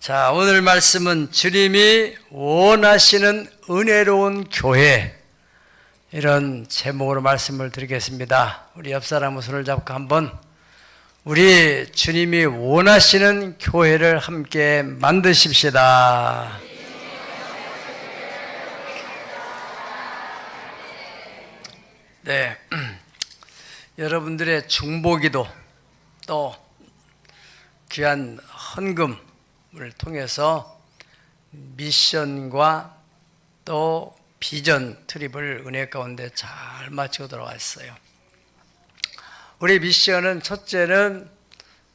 자, 오늘 말씀은 주님이 원하시는 은혜로운 교회, 이런 제목으로 말씀을 드리겠습니다. 우리 옆 사람 손을 잡고 한번 우리 주님이 원하시는 교회를 함께 만드십시다. 네, 여러분들의 중보기도 또 귀한 헌금을 통해서 미션과 또 비전 트립을 은혜 가운데 잘 마치고 돌아왔어요. 우리 미션은 첫째는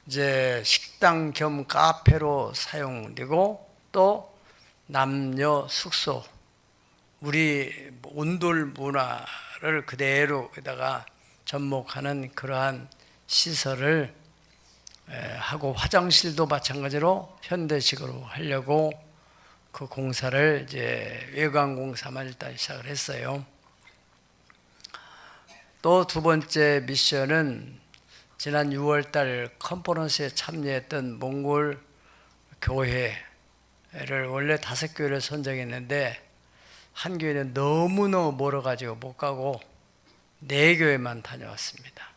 이제 식당 겸 카페로 사용되고 또 남녀 숙소, 우리 온돌 문화를 그대로에다가 접목하는 그러한 시설을 하고, 화장실도 마찬가지로 현대식으로 하려고 그 공사를 이제 외관 공사만 일단 시작을 했어요. 또 두 번째 미션은 지난 6월달 컨퍼런스에 참여했던 몽골 교회를 원래 5교회를 선정했는데 한 교회는 너무너무 멀어가지고 못 가고 4교회만 다녀왔습니다.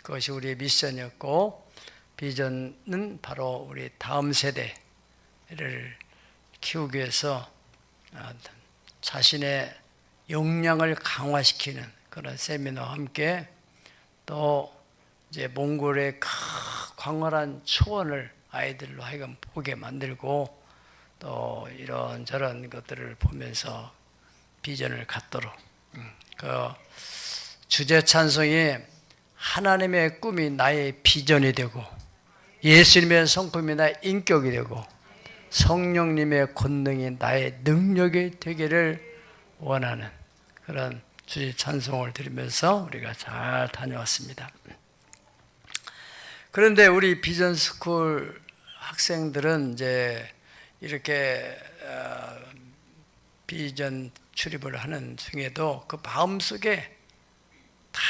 그것이 우리의 미션이었고, 비전은 바로 우리 다음 세대를 키우기 위해서 자신의 역량을 강화시키는 그런 세미나와 함께 또 이제 몽골의 광활한 초원을 아이들로 하여금 보게 만들고 또 이런저런 것들을 보면서 비전을 갖도록, 그 주제 찬송이 하나님의 꿈이 나의 비전이 되고 예수님의 성품이 나의 인격이 되고 성령님의 권능이 나의 능력이 되기를 원하는 그런 주의 찬송을 드리면서 우리가 잘 다녀왔습니다. 그런데 우리 비전스쿨 학생들은 이제 이렇게 비전 출입을 하는 중에도 그 마음속에 다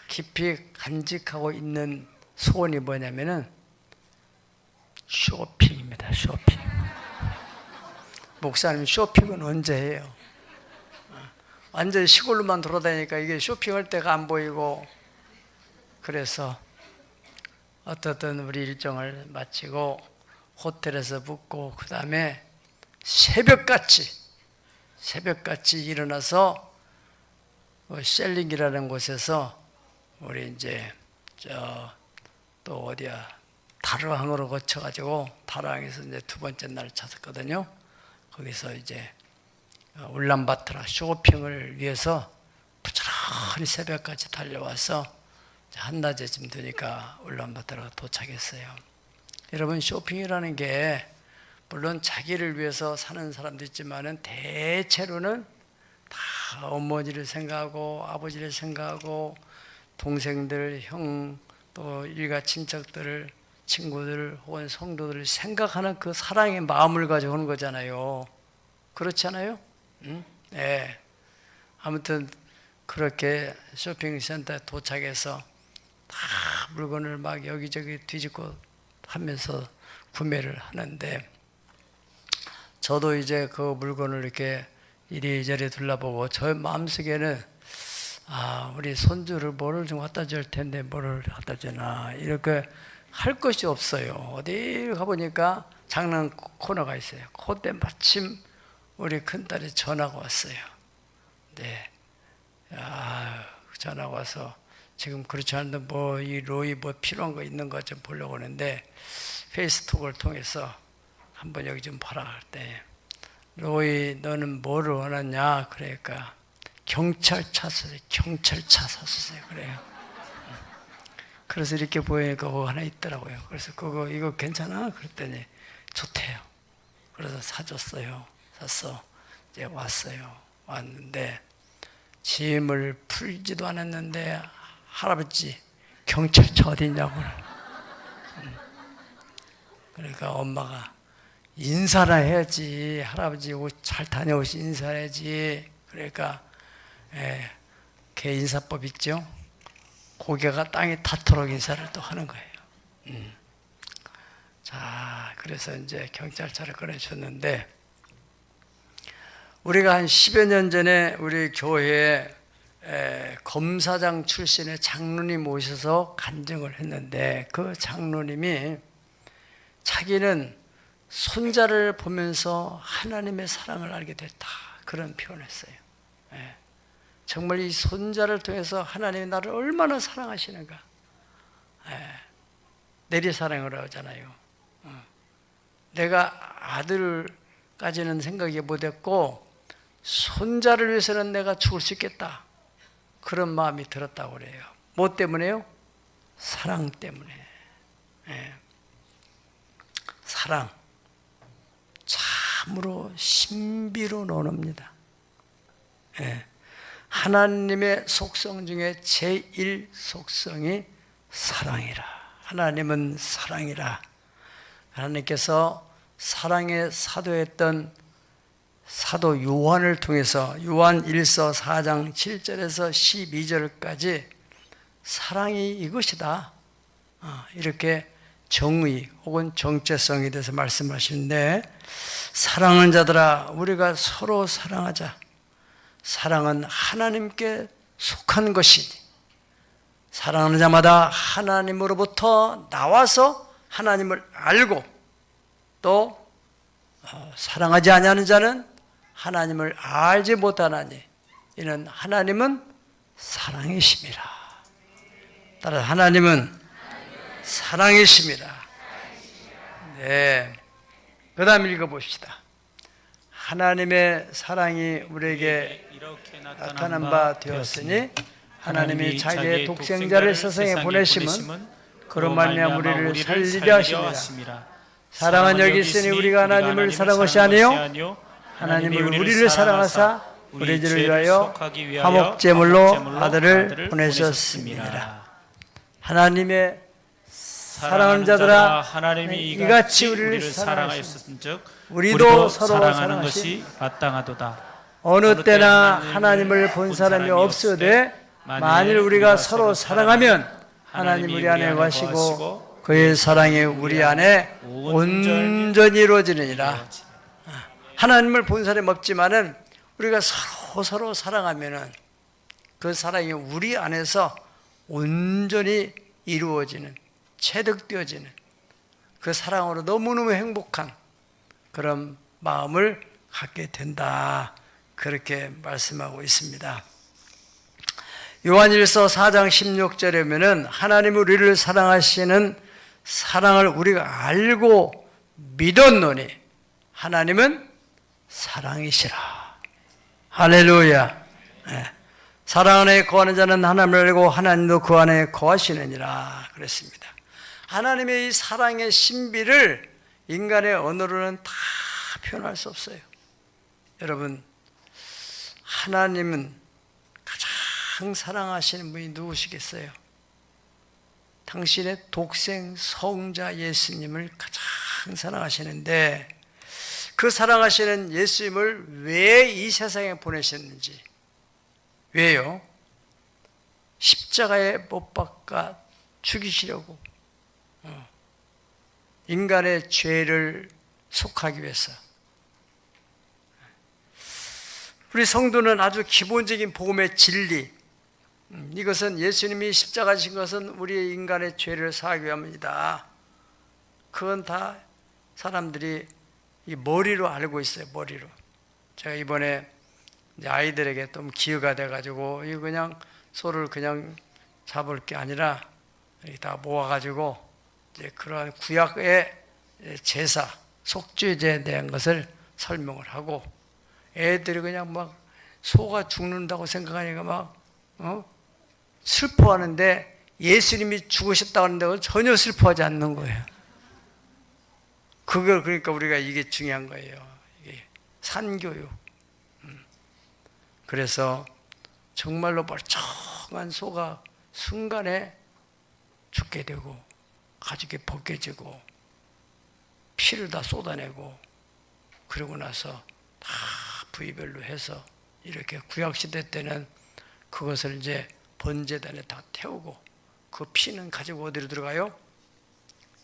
깊이 간직하고 있는 소원이 뭐냐면은 쇼핑입니다. 쇼핑. 목사님, 쇼핑은 언제 해요? 완전히 시골로만 돌아다니니까 이게 쇼핑할 때가 안 보이고, 그래서 어떻든 우리 일정을 마치고 호텔에서 묵고 그 다음에 새벽같이 일어나서 셀링이라는 곳에서 우리 이제 또 어디야, 다르항으로 거쳐가지고 다르항에서 이제 두 번째 날 찾았거든요. 거기서 이제 울란바토르 쇼핑을 위해서 부지런히 새벽까지 달려와서 한낮에쯤 되니까 울란바토르가 도착했어요. 여러분, 쇼핑이라는 게 물론 자기를 위해서 사는 사람도 있지만은 대체로는 다 어머니를 생각하고 아버지를 생각하고 동생들, 형, 또 일가 친척들을, 친구들 혹은 성도들을 생각하는 그 사랑의 마음을 가지고 오는 거잖아요. 그렇지 않아요? 응? 네. 아무튼 그렇게 쇼핑센터에 도착해서 다 물건을 막 여기저기 뒤집고 하면서 구매를 하는데, 저도 이제 그 물건을 이렇게 이리저리 둘러보고 저 마음속에는 우리 손주를 뭐를 좀 갖다 줄 텐데 뭐를 갖다 주나, 이렇게 할 것이 없어요. 어디 가보니까 장난 코너가 있어요. 그때 마침 우리 큰딸이 전화가 왔어요. 네. 전화가 와서 지금 그렇지 않은데 이 로이 필요한 거 있는 거 좀 보려고 하는데, 페이스톡을 통해서 한번 여기 좀 봐라 할 때, 로이 너는 뭐를 원하냐? 그러니까 경찰차 사주세요. 그래요. 그래서 이렇게 보이니까 그거 하나 있더라고요. 그래서 이거 괜찮아? 그랬더니 좋대요. 그래서 사줬어요. 사서 이제 왔는데 짐을 풀지도 않았는데 할아버지 경찰차 어디 있냐고. 그러니까 엄마가 인사를 해야지, 할아버지 잘 다녀오시 인사해야지. 그러니까 개 인사법 있죠? 고개가 땅에 닿도록 인사를 또 하는 거예요. 자, 그래서 이제 경찰차를 꺼내줬는데, 우리가 한 10여 년 전에 우리 교회에 검사장 출신의 장로님 오셔서 간증을 했는데, 그 장로님이 자기는 손자를 보면서 하나님의 사랑을 알게 됐다, 그런 표현했어요. 정말 이 손자를 통해서 하나님이 나를 얼마나 사랑하시는가. 내리사랑을 하잖아요. 내가 아들까지는 생각이 못했고 손자를 위해서는 내가 죽을 수 있겠다, 그런 마음이 들었다고 그래요. 뭐 때문에요? 사랑 때문에. 사랑 참으로 신비로 노놉니다. 하나님의 속성 중에 제1 속성이 사랑이라. 하나님은 사랑이라. 하나님께서 사랑의 사도였던 사도 요한을 통해서 요한 1서 4장 7절에서 12절까지 사랑이 이것이다, 이렇게 정의 혹은 정체성에 대해서 말씀하시는데, 사랑하는 자들아 우리가 서로 사랑하자. 사랑은 하나님께 속한 것이니 사랑하는 자마다 하나님으로부터 나와서 하나님을 알고, 또 사랑하지 아니하는 자는 하나님을 알지 못하나니 이는 하나님은 사랑이심이라. 따라 하나님은 사랑이심이라. 네. 그 다음 읽어봅시다. 하나님의 사랑이 우리에게 나타난 바 되었으니 하나님이 자기의 독생자를 세상에 보내심은 그로 말미암아 우리를 살리려 하심이라. 사랑은 여기 있으니 우리가 하나님을 사랑한 것이 아니요 하나님을 우리를 사랑하사 우리 죄를 위하여 화목제물로 아들을 보내셨습니다. 하나님의 사랑하는 자들아 하나님이 이같이 우리를 사랑하였은즉 우리도 서로 사랑하는 것이 마땅하도다. 어느 때나 하나님을 본 사람이 없으되 만일 우리가 서로 사랑하면 하나님 우리 안에 거하시고 그의 사랑이 우리 안에 온전히 이루어지느니라. 하나님을 본 사람이 없지만은 우리가 서로 사랑하면은 그 사랑이 우리 안에서 온전히 이루어지는, 체득되어지는 그 사랑으로 너무너무 행복한 그런 마음을 갖게 된다, 그렇게 말씀하고 있습니다. 요한일서 4장 16절에 보면은 하나님 우리를 사랑하시는 사랑을 우리가 알고 믿었노니 하나님은 사랑이시라. 할렐루야. 사랑 안에 거하는 자는 하나님을 알고 하나님도 그 안에 거하시느니라 그랬습니다. 하나님의 이 사랑의 신비를 인간의 언어로는 다 표현할 수 없어요. 여러분, 하나님은 가장 사랑하시는 분이 누구시겠어요? 당신의 독생 성자 예수님을 가장 사랑하시는데, 그 사랑하시는 예수님을 왜 이 세상에 보내셨는지, 왜요? 십자가에 못 박아 죽이시려고, 인간의 죄를 속하기 위해서. 우리 성도는 아주 기본적인 복음의 진리, 이것은 예수님이 십자가 지신 것은 우리 인간의 죄를 사하기 위함이다. 그건 다 사람들이 이 머리로 알고 있어요. 머리로. 제가 이번에 이제 아이들에게 좀 기회가 돼가지고 이 그냥 소를 그냥 잡을 게 아니라 이렇게 다 모아가지고 이제 그러한 구약의 제사, 속죄제에 대한 것을 설명을 하고, 애들이 그냥 막 소가 죽는다고 생각하니까 막 슬퍼하는데 예수님이 죽으셨다고 하는데 전혀 슬퍼하지 않는 거예요. 그걸 그러니까 우리가 이게 중요한 거예요. 이게 산교육. 그래서 정말로 멀쩡한 소가 순간에 죽게 되고 가죽이 벗겨지고 피를 다 쏟아내고, 그러고 나서 다 부위별로 해서 이렇게 구약시대 때는 그것을 이제 번제단에 다 태우고, 그 피는 가지고 어디로 들어가요?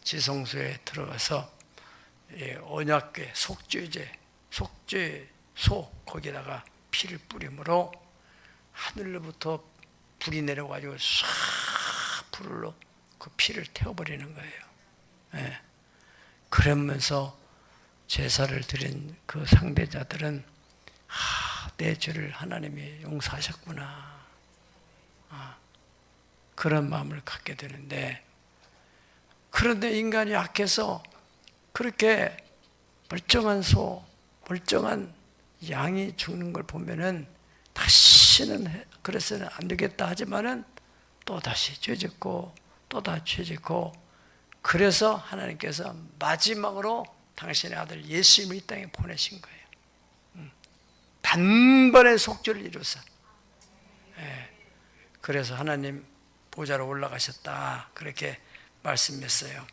지성소에 들어가서 언약궤 속죄소 거기다가 피를 뿌림으로 하늘로부터 불이 내려가지고 싹 불로 그 피를 태워버리는 거예요. 예. 그러면서 제사를 드린 그 상대자들은 내 죄를 하나님이 용서하셨구나, 그런 마음을 갖게 되는데, 그런데 인간이 약해서 그렇게 멀쩡한 멀쩡한 양이 죽는 걸 보면은 다시는 그래서는 안 되겠다 하지만은 또 다시 죄짓고 또 다시 죄짓고, 그래서 하나님께서 마지막으로 당신의 아들 예수님을 이 땅에 보내신 거예요. 단번에 속죄를 이루사. 그래서 하나님 보좌로 올라가셨다, 그렇게 말씀했어요.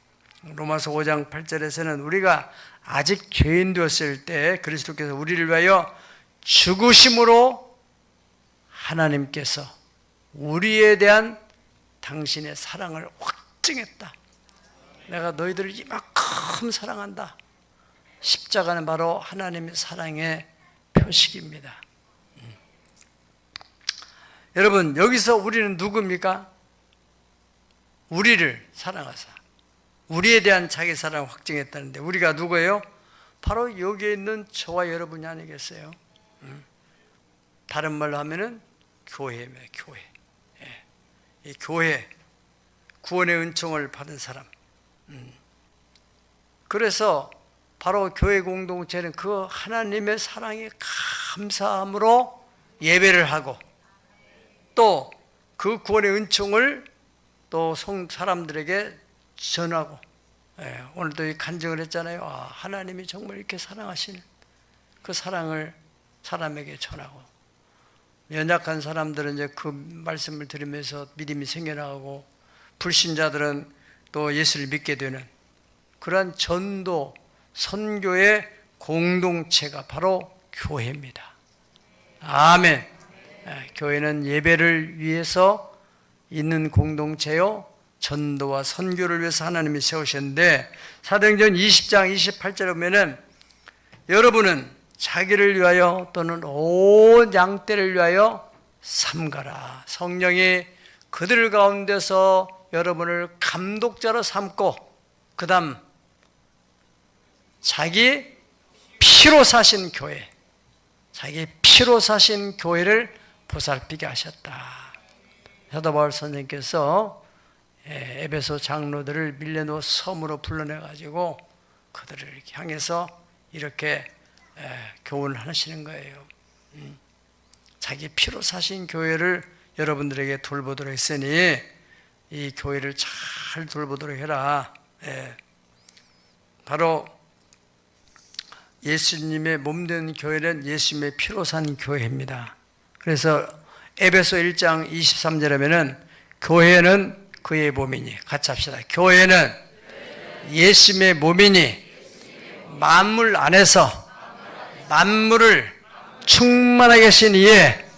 로마서 5장 8절에서는 우리가 아직 죄인 되었을 때 그리스도께서 우리를 위하여 죽으심으로 하나님께서 우리에 대한 당신의 사랑을 확증했다. 내가 너희들을 이만큼 사랑한다. 십자가는 바로 하나님의 사랑의 표식입니다. 여러분, 여기서 우리는 누굽니까? 우리를 사랑하사 우리에 대한 자기 사랑을 확증했다는데, 우리가 누구예요? 바로 여기에 있는 저와 여러분이 아니겠어요? 다른 말로 하면은 교회입니다. 교회. 이 교회, 구원의 은총을 받은 사람. 그래서 바로 교회 공동체는 그 하나님의 사랑에 감사함으로 예배를 하고, 또 그 구원의 은총을 또 사람들에게 전하고, 오늘도 이 간증을 했잖아요. 하나님이 정말 이렇게 사랑하시는 그 사랑을 사람에게 전하고, 연약한 사람들은 이제 그 말씀을 들으면서 믿음이 생겨나고, 불신자들은 또 예수를 믿게 되는 그러한 전도, 선교의 공동체가 바로 교회입니다. 아멘. 교회는 예배를 위해서 있는 공동체요, 전도와 선교를 위해서 하나님이 세우셨는데, 사도행전 20장 28절에 보면은 여러분은 자기를 위하여 또는 온 양떼를 위하여 삼가라. 성령이 그들 가운데서 여러분을 감독자로 삼고, 그 다음 자기 피로 사신 교회, 자기 피로 사신 교회를 보살피게 하셨다. 사도 바울 선생님께서 에베소 장로들을 밀레노 섬으로 불러내가지고 그들을 이렇게 향해서 이렇게 교훈을 하시는 거예요. 자기 피로 사신 교회를 여러분들에게 돌보도록 했으니 이 교회를 잘 돌보도록 해라. 바로 예수님의 몸된 교회는 예수님의 피로 산 교회입니다. 그래서 에베소 1장 23절에 보면 교회는 그의 몸이니, 같이 합시다. 교회는 예수님의 몸이니 만물 안에서 만물을 충만하게 하신 이에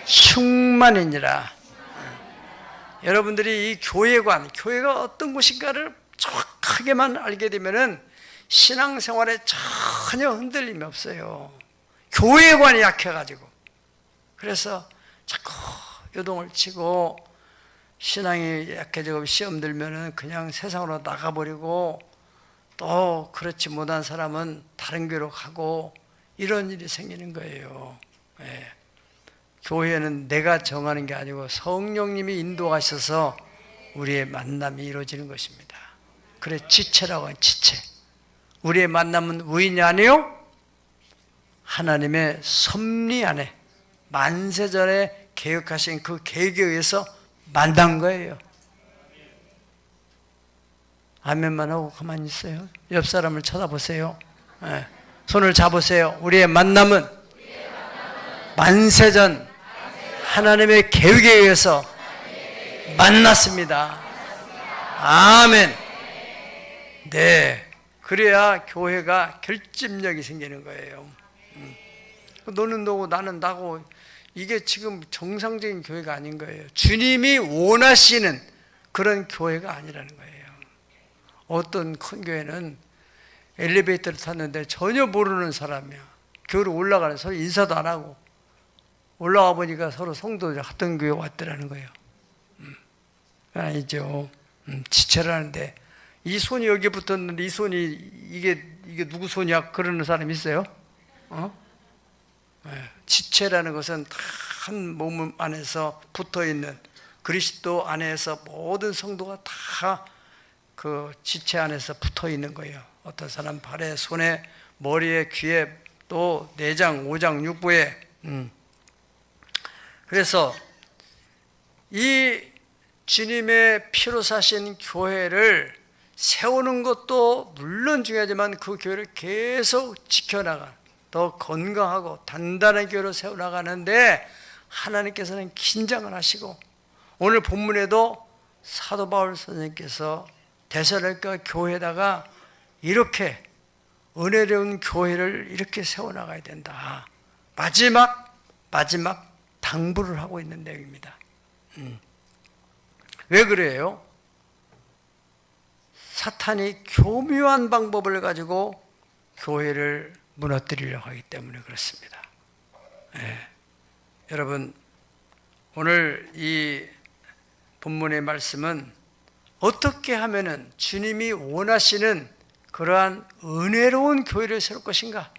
충만이니라. 여러분들이 이 교회관, 교회가 어떤 곳인가를 정확하게만 알게 되면은 신앙생활에 전혀 흔들림이 없어요. 교회관이 약해가지고. 그래서 자꾸 요동을 치고 신앙이 약해지고 시험 들면은 그냥 세상으로 나가버리고, 또 그렇지 못한 사람은 다른 교회로 가고, 이런 일이 생기는 거예요. 교회는 내가 정하는 게 아니고 성령님이 인도하셔서 우리의 만남이 이루어지는 것입니다. 그래 지체라고 하는 지체. 우리의 만남은 우연이 아니요, 하나님의 섭리 안에 만세전에 계획하신 그 계획에 의해서 만난 거예요. 아멘만 하고 가만히 있어요. 옆 사람을 쳐다보세요. 손을 잡으세요. 우리의 만남은 만세전 하나님의 계획에 의해서 만났습니다. 아멘. 네, 그래야 교회가 결집력이 생기는 거예요. 너는 너고 나는 나고, 이게 지금 정상적인 교회가 아닌 거예요. 주님이 원하시는 그런 교회가 아니라는 거예요. 어떤 큰 교회는 엘리베이터를 탔는데 전혀 모르는 사람이야. 교회로 올라가는 서로 인사도 안 하고 올라가 보니까 서로 성도 같은 교회 왔더라는 거예요. 아니죠. 지체라는데 이 손이 여기 붙었는데 이 손이 이게 누구 손이야? 그러는 사람 있어요? 지체라는 것은 한 몸 안에서 붙어 있는 그리스도 안에서 모든 성도가 다 그 지체 안에서 붙어 있는 거예요. 어떤 사람 발에, 손에, 머리에, 귀에, 또 내장, 오장, 육부에. 그래서 이 주님의 피로 사신 교회를 세우는 것도 물론 중요하지만 그 교회를 계속 지켜나가 더 건강하고 단단한 교회로 세워나가는데 하나님께서는 긴장을 하시고 오늘 본문에도 사도 바울 선생님께서 데살로니가 교회에다가 이렇게 은혜로운 교회를 이렇게 세워나가야 된다. 마지막 당부를 하고 있는 내용입니다. 왜 그래요? 사탄이 교묘한 방법을 가지고 교회를 무너뜨리려고 하기 때문에 그렇습니다. 여러분, 오늘 이 본문의 말씀은 어떻게 하면은 주님이 원하시는 그러한 은혜로운 교회를 세울 것인가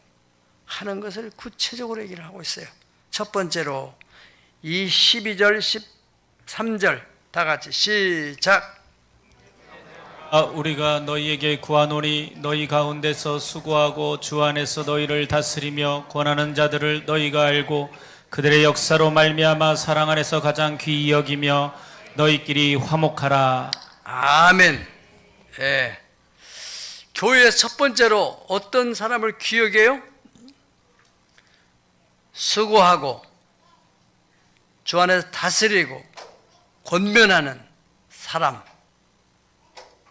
하는 것을 구체적으로 얘기를 하고 있어요. 첫 번째로 이 12절, 13절 다 같이 시작. 우리가 너희에게 구하노니 너희 가운데서 수고하고 주 안에서 너희를 다스리며 권하는 자들을 너희가 알고 그들의 역사로 말미암아 사랑 안에서 가장 귀히 여기며 너희끼리 화목하라. 아멘. 교회의 첫 번째로 어떤 사람을 기억해요? 수고하고 주 안에서 다스리고 권면하는 사람.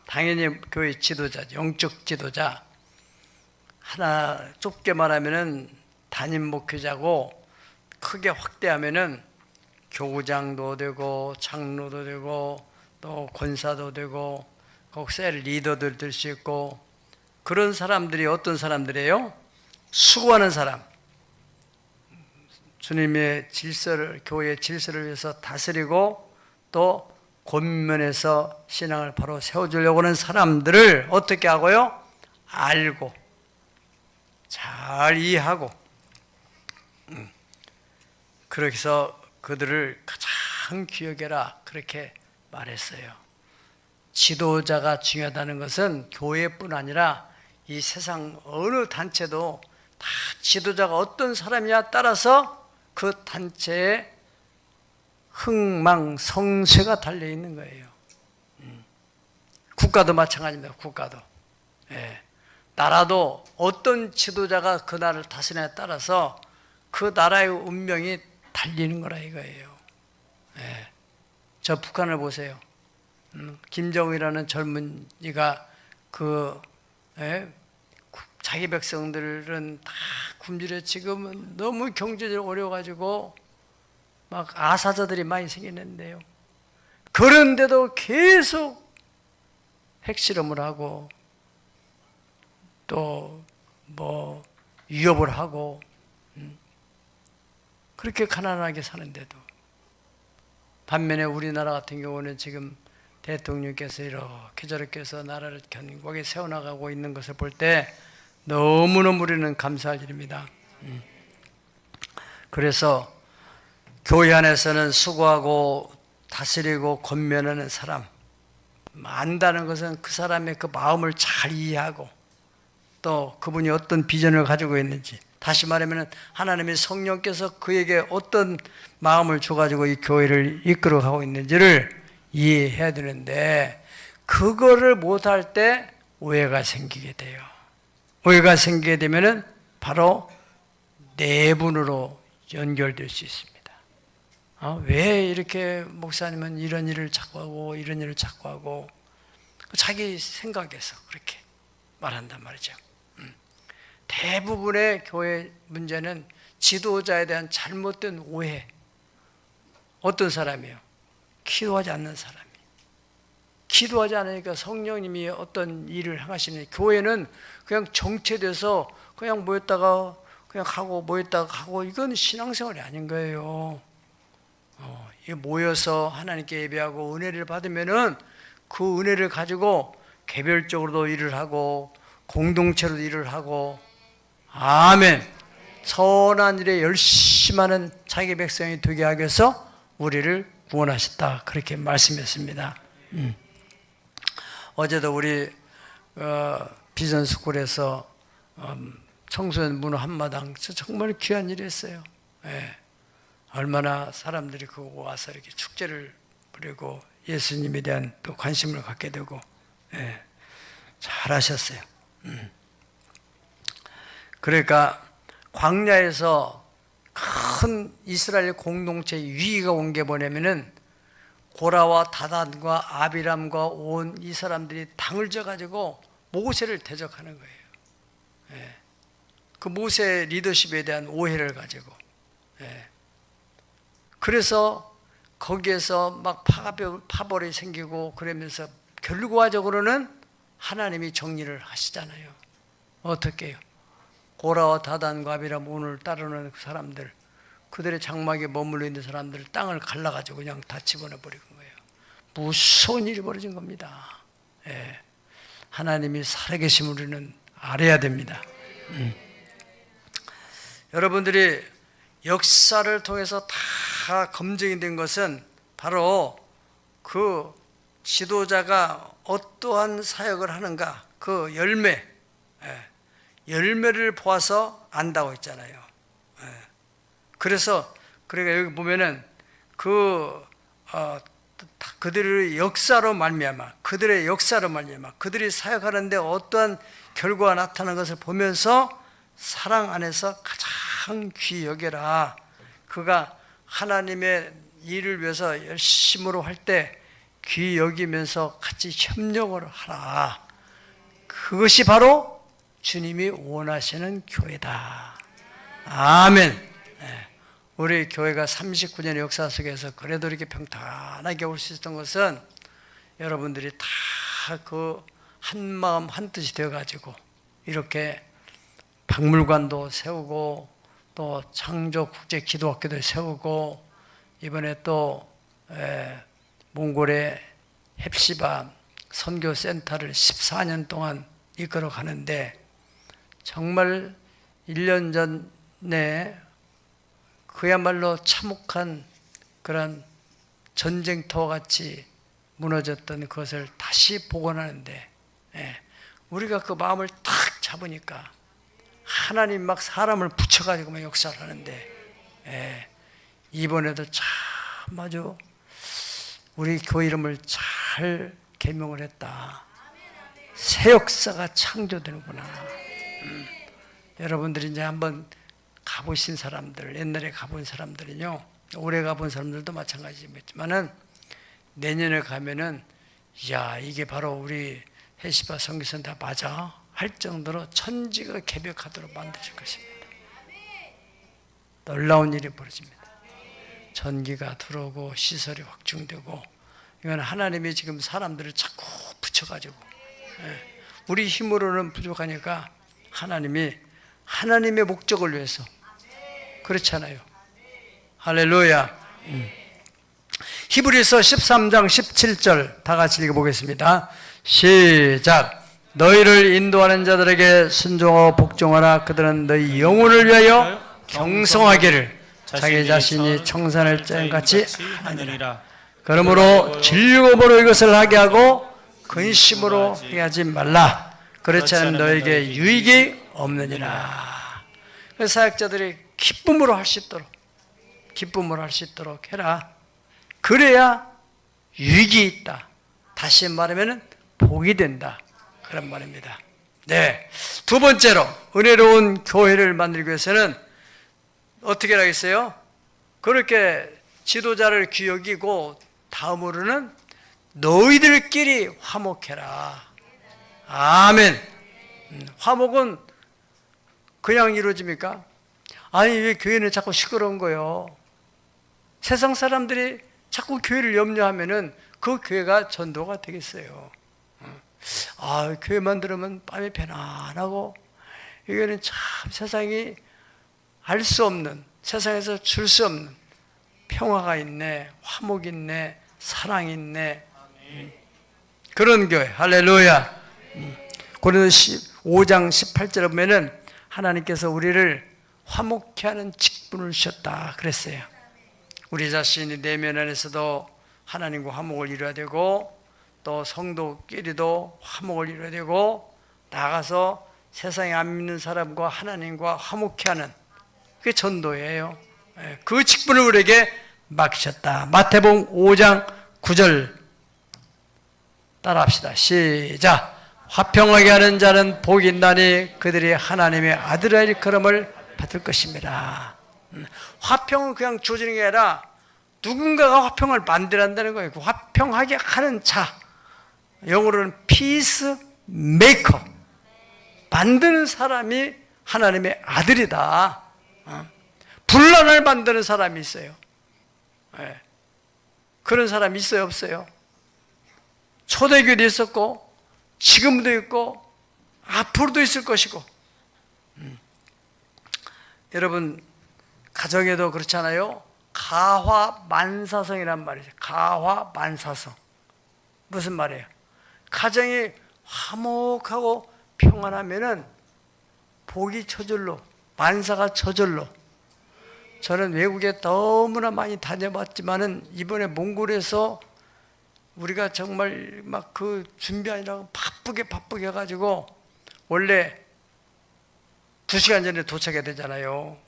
당연히 교회 지도자, 영적 지도자. 하나 좁게 말하면은 담임 목회자고 크게 확대하면은 교구장도 되고 장로도 되고 또 권사도 되고 꼭 셀 리더들 될 수 있고 그런 사람들이 어떤 사람들이에요? 수고하는 사람. 주님의 질서를, 교회의 질서를 위해서 다스리고 또 권면해서 신앙을 바로 세워주려고 하는 사람들을 어떻게 하고요? 알고 잘 이해하고 그렇게 해서 그들을 가장 기억해라 그렇게 말했어요. 지도자가 중요하다는 것은 교회뿐 아니라 이 세상 어느 단체도 다 지도자가 어떤 사람이냐에 따라서 그 단체의 흥망성쇠가 달려있는 거예요. 국가도 마찬가지입니다. 국가도. 나라도 어떤 지도자가 그 나라를 다스리냐에 따라서 그 나라의 운명이 달리는 거라 이거예요. 저 북한을 보세요. 김정일이라는 젊은이가 자기 백성들은 다 굶주려 지금은 너무 경제적으로 어려워가지고 막 아사자들이 많이 생기는데요. 그런데도 계속 핵실험을 하고 또 뭐 위협을 하고 그렇게 가난하게 사는데도 반면에 우리나라 같은 경우는 지금 대통령께서 이렇게 저렇게 해서 나라를 견고하게 세워나가고 있는 것을 볼 때 너무너무 우리는 감사할 일입니다. 그래서 교회 안에서는 수고하고 다스리고 권면하는 사람, 안다는 것은 그 사람의 그 마음을 잘 이해하고 또 그분이 어떤 비전을 가지고 있는지, 다시 말하면 하나님의 성령께서 그에게 어떤 마음을 줘가지고 이 교회를 이끌어가고 있는지를 이해해야 되는데 그거를 못할 때 오해가 생기게 돼요. 오해가 생기게 되면은 바로 내분으로 연결될 수 있습니다. 왜 이렇게 목사님은 이런 일을 자꾸 하고 이런 일을 자꾸 하고 자기 생각에서 그렇게 말한단 말이죠. 대부분의 교회 문제는 지도자에 대한 잘못된 오해. 어떤 사람이요? 기도하지 않는 사람이. 기도하지 않으니까 성령님이 어떤 일을 행하시는, 교회는 그냥 정체돼서 그냥 모였다가 그냥 가고 모였다가 가고, 이건 신앙생활이 아닌 거예요. 이 모여서 하나님께 예배하고 은혜를 받으면은 그 은혜를 가지고 개별적으로도 일을 하고 공동체로도 일을 하고, 아멘, 선한 일에 열심하는 자기 백성이 되게 하기 위해서 우리를 구원하셨다, 그렇게 말씀했습니다. 어제도 우리 비전스쿨에서 청소년 문화 한마당, 정말 귀한 일이 했어요. 예. 얼마나 사람들이 그거 와서 이렇게 축제를 부리고 예수님에 대한 또 관심을 갖게 되고, 예. 잘하셨어요. 그러니까 광야에서 큰 이스라엘 공동체의 위기가 온 게 뭐냐면은 고라와 다단과 아비람과 온 이 사람들이 당을 져가지고 모세를 대적하는 거예요. 예. 그 모세 리더십에 대한 오해를 가지고, 예. 그래서 거기에서 막 파벌이 생기고 그러면서 결과적으로는 하나님이 정리를 하시잖아요. 어떻게 해요? 고라와 다단과 아비람, 오늘 따르는 그 사람들, 그들의 장막에 머물러 있는 사람들 땅을 갈라가지고 그냥 다 집어넣어버린 거예요. 무서운 일이 벌어진 겁니다. 예. 하나님이 살아계심 우리는 알아야 됩니다. 여러분들이 역사를 통해서 다 검증이 된 것은 바로 그 지도자가 어떠한 사역을 하는가, 그 열매, 열매를 보아서 안다고 했잖아요. 그래서 그러니까 여기 보면은 그들의 역사로 말미암아, 그들이 사역하는데 어떠한 결과가 나타나는 것을 보면서 사랑 안에서 가장 귀히 여겨라. 그가 하나님의 일을 위해서 열심으로 할 때 귀히 여기면서 같이 협력을 하라. 그것이 바로 주님이 원하시는 교회다. 아멘. 우리 교회가 39년의 역사 속에서 그래도 이렇게 평탄하게 올 수 있었던 것은 여러분들이 다 그 한마음 한뜻이 되어가지고 이렇게 박물관도 세우고 또 창조국제기도학교도 세우고, 이번에 또 몽골의 헵시바 선교센터를 14년 동안 이끌어 가는데, 정말 1년 전에 그야말로 참혹한 그런 전쟁터와 같이 무너졌던 그것을 다시 복원하는데, 우리가 그 마음을 탁 잡으니까 하나님 막 사람을 붙여가지고 막 역사를 하는데, 이번에도 참 아주 우리 교회 이름을 잘 개명을 했다. 새 역사가 창조되는구나. 여러분들이 이제 한번 가보신 사람들, 옛날에 가본 사람들은요, 오래 가본 사람들도 마찬가지지만은 내년에 가면은, 야, 이게 바로 우리 헵시바 선교센터 맞아 할 정도로 천지가 개벽하도록 만드실 것입니다. 놀라운 일이 벌어집니다. 전기가 들어오고 시설이 확충되고, 이건 하나님이 지금 사람들을 자꾸 붙여가지고, 우리 힘으로는 부족하니까 하나님이 하나님의 목적을 위해서, 그렇잖아요. 할렐루야. 히브리서 13장 17절 다 같이 읽어보겠습니다. 시작. 너희를 인도하는 자들에게 순종하고 복종하라. 그들은 너희 영혼을 위하여 경성하기를 자기 자신이 청산할 잼같이 하느니라. 그러므로 즐거움으로 이것을 하게 하고 근심으로 하지 말라. 그렇지 않으면 너에게 유익이 없느니라. 그래서 사역자들이 기쁨으로 할 수 있도록 해라. 그래야 유익이 있다. 다시 말하면 복이 된다, 그런 말입니다. 네, 두 번째로 은혜로운 교회를 만들기 위해서는 어떻게 하겠어요? 그렇게 지도자를 귀히 여기고, 다음으로는 너희들끼리 화목해라. 아멘. 화목은 그냥 이루어집니까? 아니, 왜 교회는 자꾸 시끄러운 거예요? 세상 사람들이 자꾸 교회를 염려하면은 그 교회가 전도가 되겠어요. 교회만 들으면 마음이 편안하고, 이거는 참 세상이 알 수 없는, 세상에서 줄 수 없는 평화가 있네, 화목이 있네, 사랑이 있네. 그런 교회. 할렐루야. 고린도서 5장 18절에 보면은 하나님께서 우리를 화목케 하는 직분을 주셨다 그랬어요. 우리 자신이 내면 안에서도 하나님과 화목을 이루어야 되고, 또 성도끼리도 화목을 이루어야 되고, 나가서 세상에 안 믿는 사람과 하나님과 화목케 하는, 그게 전도예요. 그 직분을 우리에게 맡기셨다. 마태복음 5장 9절 따라합시다. 시작. 화평하게 하는 자는 복이 있나니 그들이 하나님의 아들의 일컬음을 받을 것입니다. 화평은 그냥 주어지는 게 아니라 누군가가 화평을 만들어낸다는 거예요. 그 화평하게 하는 자, 영어로는 피스 메이커, 만드는 사람이 하나님의 아들이다. 분란을 만드는 사람이 있어요. 그런 사람이 있어요, 없어요? 초대교회도 있었고, 지금도 있고, 앞으로도 있을 것이고. 여러분, 가정에도 그렇잖아요. 가화만사성이란 말이죠. 가화만사성. 무슨 말이에요? 가정이 화목하고 평안하면은 복이 저절로, 만사가 저절로. 저는 외국에 너무나 많이 다녀봤지만은 이번에 몽골에서 우리가 정말 막 그 준비하느라고 바쁘게 해가지고, 원래 2시간 전에 도착해야 되잖아요.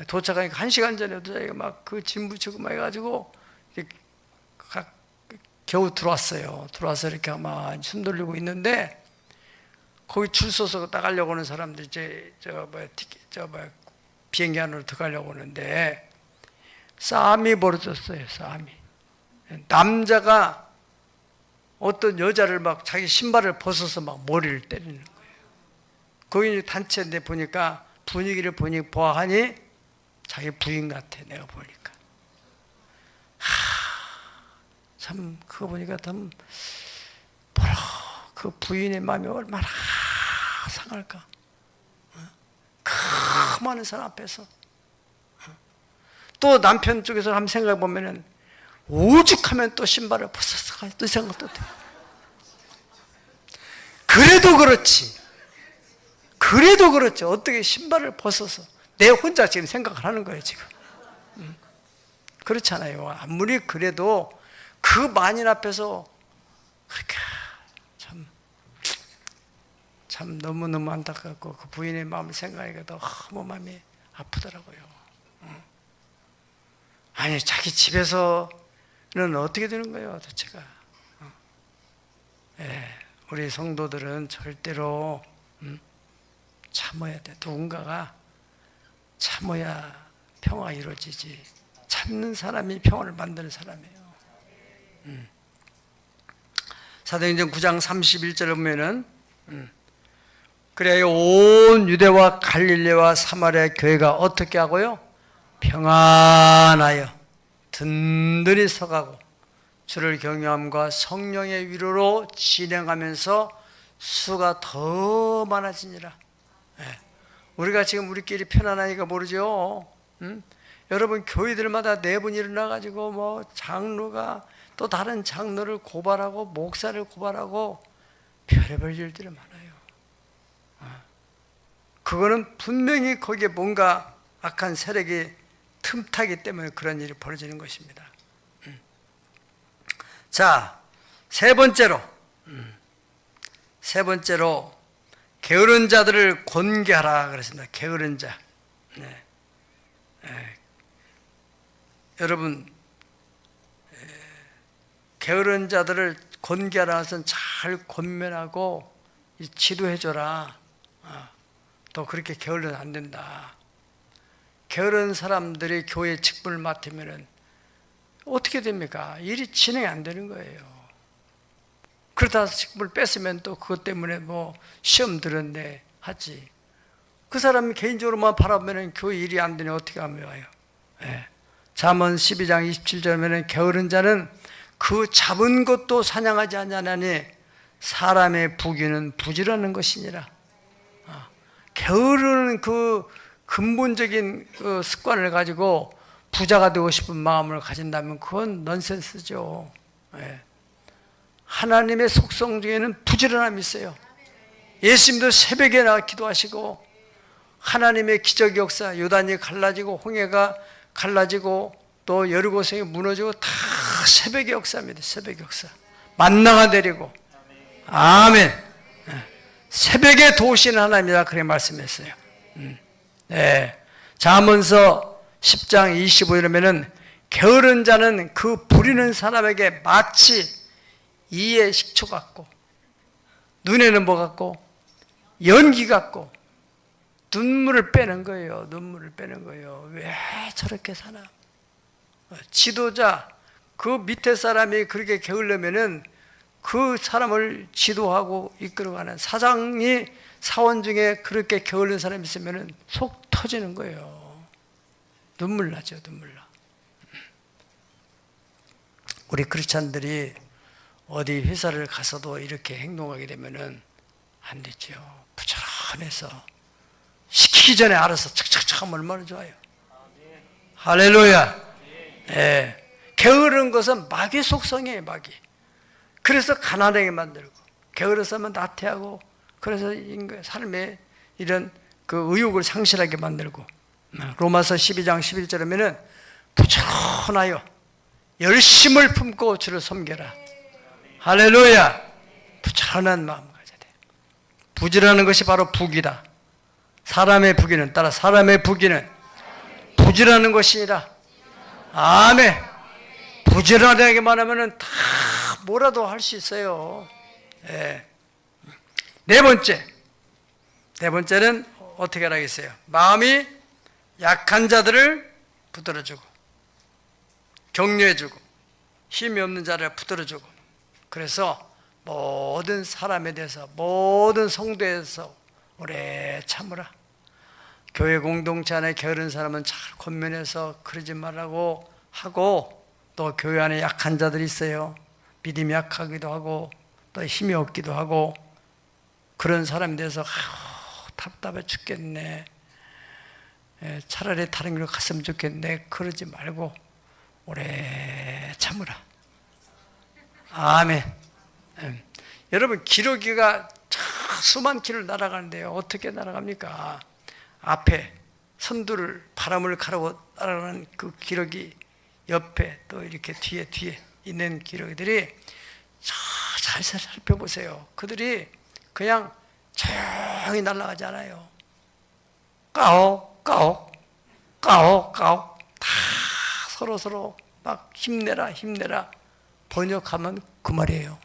도착하니까 1시간 전에 도착해서 막 그 짐 붙이고 막 해가지고 겨우 들어왔어요. 들어와서 이렇게 막 숨 돌리고 있는데, 거기 줄 서서 나가려고 하는 사람들, 이제 비행기 안으로 들어가려고 하는데 싸움이 벌어졌어요. 싸움이. 남자가 어떤 여자를 막 자기 신발을 벗어서 막 머리를 때리는 거예요. 거기 단체인데 보니까 분위기를 보아하니 자기 부인 같아, 내가 보니까. 참 그거 보니까 참 뭐라, 그 부인의 마음이 얼마나 상할까. 그 많은 사람 앞에서. 또 남편 쪽에서 한번 생각해 보면은 오죽하면 또 신발을 벗었을까, 또 생각도 돼. 그래도 그렇지 어떻게 신발을 벗어서, 내 혼자 지금 생각을 하는 거예요 지금. 그렇잖아요. 아무리 그래도 그 만인 앞에서 그렇게 참 너무너무 안타깝고, 그 부인의 마음을 생각하니까 너무 마음이 아프더라고요. 아니, 자기 집에서는 어떻게 되는 거예요 도대체가. 우리 성도들은 절대로 참아야 돼. 누군가가 참아야 평화가 이루어지지. 참는 사람이 평화를 만드는 사람이에요. 사도행전 9장 31절에 보면은 그래야 온 유대와 갈릴레와 사마리아 교회가 어떻게 하고요? 평안하여 든든히 서가고 주를 경외함과 성령의 위로로 진행하면서 수가 더 많아지니라. 우리가 지금 우리끼리 편안하니까 모르죠. 여러분, 교회들마다 내분 일어나가지고 뭐 장로가 또 다른 장로를 고발하고 목사를 고발하고 별의별 일들이 많아요. 그거는 분명히 거기에 뭔가 악한 세력이 틈타기 때문에 그런 일이 벌어지는 것입니다. 자, 세 번째로 게으른 자들을 권계하라 그랬습니다. 게으른 자. 여러분, 게으른 자들을 권계하라 해서 잘 권면하고 지도해줘라. 또 그렇게 게을러는 안 된다. 게으른 사람들이 교회 직분을 맡으면 어떻게 됩니까? 일이 진행이 안 되는 거예요. 그러다 직분을 뺐으면 또 그것 때문에 뭐 시험 들었네 하지. 그 사람이 개인적으로만 바라보면 교회 일이 안 되니 어떻게 하면 와요? 잠언 12장 27절에 보면 게으른 자는 그 잡은 것도 사냥하지 아니하나니 사람의 부귀는 부지런한 것이니라. 게으르는 그 근본적인 그 습관을 가지고 부자가 되고 싶은 마음을 가진다면 그건 넌센스죠. 예. 하나님의 속성 중에는 부지런함이 있어요. 예수님도 새벽에 나와 기도하시고 하나님의 기적 역사, 요단이 갈라지고 홍해가 갈라지고 또 여리고성이 무너지고 다 새벽의 역사입니다. 새벽의 역사. 만나가 내리고 아멘. 새벽에 도우시는 하나님이다 그렇게 말씀했어요. 네. 잠언서 10장 25절에는 게으른 자는 그 부리는 사람에게 마치 이의 식초 같고 눈에는 뭐 같고 연기 같고 눈물을 빼는 거예요. 눈물을 빼는 거예요. 왜 저렇게 사나? 지도자 그 밑에 사람이 그렇게 게을르면은 그 사람을 지도하고 이끌어가는 사장이 사원 중에 그렇게 게을른 사람이 있으면은 속 터지는 거예요. 눈물 나죠, 눈물 나. 우리 크리스찬들이 어디 회사를 가서도 이렇게 행동하게 되면은 안 되죠. 부지런해서 시키기 전에 알아서 착착착 하면 얼마나 좋아요. 할렐루야. 예. 게으른 것은 마귀 속성이에요, 마귀. 그래서 가난하게 만들고 게으르서면 나태하고 그래서 삶에 이런 그 의욕을 상실하게 만들고 로마서 12장 11절에 보면은 부지런하여 열심을 품고 주를 섬겨라. 할렐루야. 부지런한 마음 가져야 돼. 부지런한 것이 바로 부귀다. 사람의 부귀는 따라 사람의 부귀는 부지런한 것이니라. 아멘. 부지런하게만 하면은 다 뭐라도 할 수 있어요. 네. 네 번째는 어떻게 하라겠어요? 마음이 약한 자들을 붙들어주고 격려해주고 힘이 없는 자를 붙들어주고 그래서 모든 사람에 대해서 모든 성도에 대해서 오래 참으라. 교회 공동체 안에 게으른 사람은 잘 권면해서 그러지 말라고 하고 또 교회 안에 약한 자들이 있어요. 믿음이 약하기도 하고 또 힘이 없기도 하고 그런 사람에 대해서 답답해 죽겠네. 차라리 다른 길로 갔으면 좋겠네. 그러지 말고 오래 참으라. 아멘. 여러분 기러기가 수만 킬을 날아가는데요. 어떻게 날아갑니까? 앞에 선두를 바람을 가르고 날아가는 그 기러기 옆에 또 이렇게 뒤에 있는 기러기들이 잘 살펴보세요. 그들이 그냥 조용히 날아가지 않아요. 까옥 까옥 까옥 까옥 다 서로 막 힘내라 번역하면 그 말이에요.